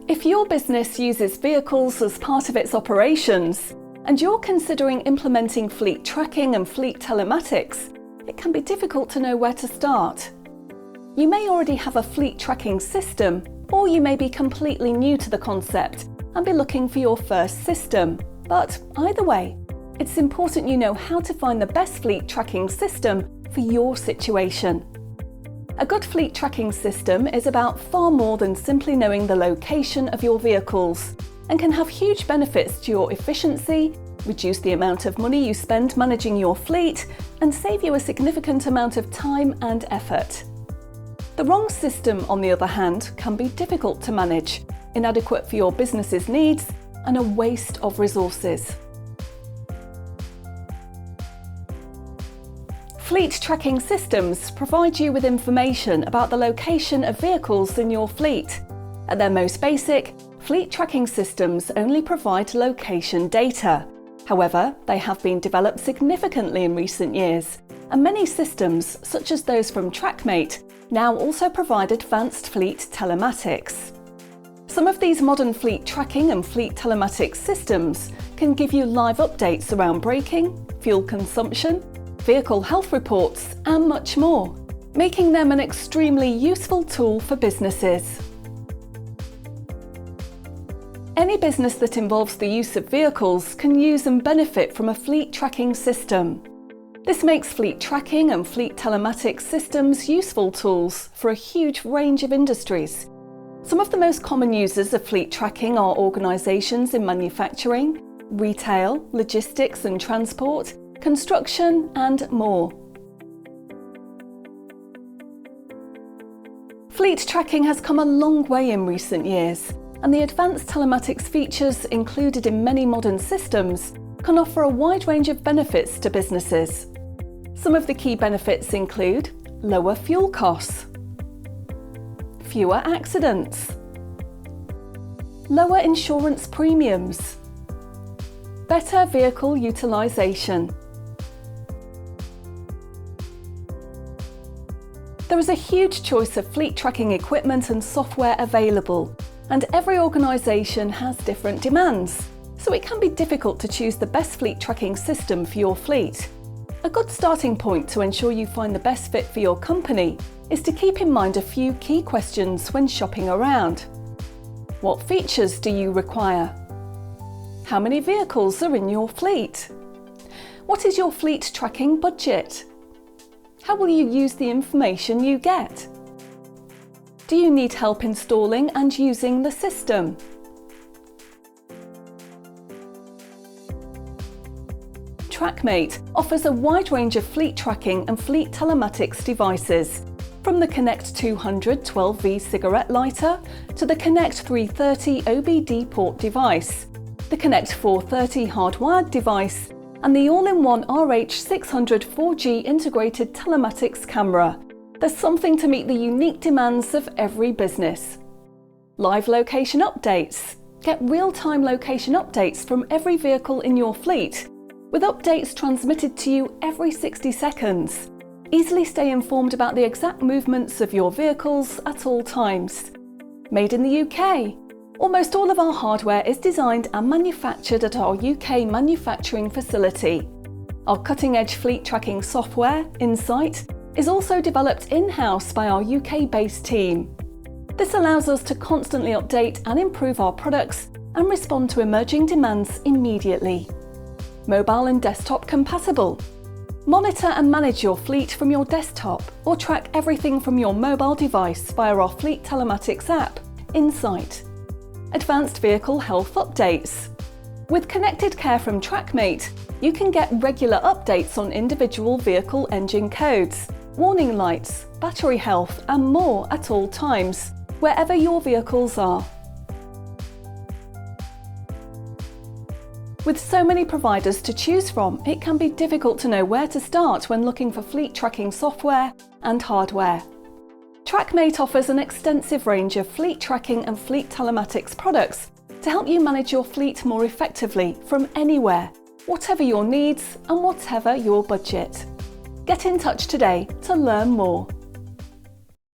If your business uses vehicles as part of its operations, and you're considering implementing fleet tracking and fleet telematics, it can be difficult to know where to start. You may already have a fleet tracking system, or you may be completely new to the concept and be looking for your first system. But either way, it's important you know how to find the best fleet tracking system for your situation. A good fleet tracking system is about far more than simply knowing the location of your vehicles, and can have huge benefits to your efficiency, reduce the amount of money you spend managing your fleet, and save you a significant amount of time and effort. The wrong system, on the other hand, can be difficult to manage, inadequate for your business's needs, and a waste of resources. Fleet tracking systems provide you with information about the location of vehicles in your fleet. At their most basic, fleet tracking systems only provide location data. However, they have been developed significantly in recent years, and many systems, such as those from Trackmate, now also provide advanced fleet telematics. Some of these modern fleet tracking and fleet telematics systems can give you live updates around braking, fuel consumption, vehicle health reports, and much more, making them an extremely useful tool for businesses. Any business that involves the use of vehicles can use and benefit from a fleet tracking system. This makes fleet tracking and fleet telematics systems useful tools for a huge range of industries. Some of the most common users of fleet tracking are organisations in manufacturing, retail, logistics and transport, construction, and more. Fleet tracking has come a long way in recent years, and the advanced telematics features included in many modern systems can offer a wide range of benefits to businesses. Some of the key benefits include lower fuel costs, fewer accidents, lower insurance premiums, better vehicle utilisation. There is a huge choice of fleet tracking equipment and software available, and every organisation has different demands, so it can be difficult to choose the best fleet tracking system for your fleet. A good starting point to ensure you find the best fit for your company is to keep in mind a few key questions when shopping around. What features do you require? How many vehicles are in your fleet? What is your fleet tracking budget? How will you use the information you get? Do you need help installing and using the system? Trackmate offers a wide range of fleet tracking and fleet telematics devices, from the Connect 200 12V cigarette lighter to the Connect 330 OBD port device, the Connect 430 hardwired device, and the all-in-one RH600 4G integrated telematics camera. There's something to meet the unique demands of every business. Live location updates. Get real-time location updates from every vehicle in your fleet, with updates transmitted to you every 60 seconds. Easily stay informed about the exact movements of your vehicles at all times. Made in the UK. Almost all of our hardware is designed and manufactured at our UK manufacturing facility. Our cutting-edge fleet tracking software, Insight, is also developed in-house by our UK-based team. This allows us to constantly update and improve our products and respond to emerging demands immediately. Mobile and desktop compatible. Monitor and manage your fleet from your desktop or track everything from your mobile device via our fleet telematics app, Insight. Advanced vehicle health updates. With connected care from Trackmate, you can get regular updates on individual vehicle engine codes, warning lights, battery health, and more at all times, wherever your vehicles are. With so many providers to choose from, it can be difficult to know where to start when looking for fleet tracking software and hardware. Trackmate offers an extensive range of fleet tracking and fleet telematics products to help you manage your fleet more effectively from anywhere, whatever your needs and whatever your budget. Get in touch today to learn more.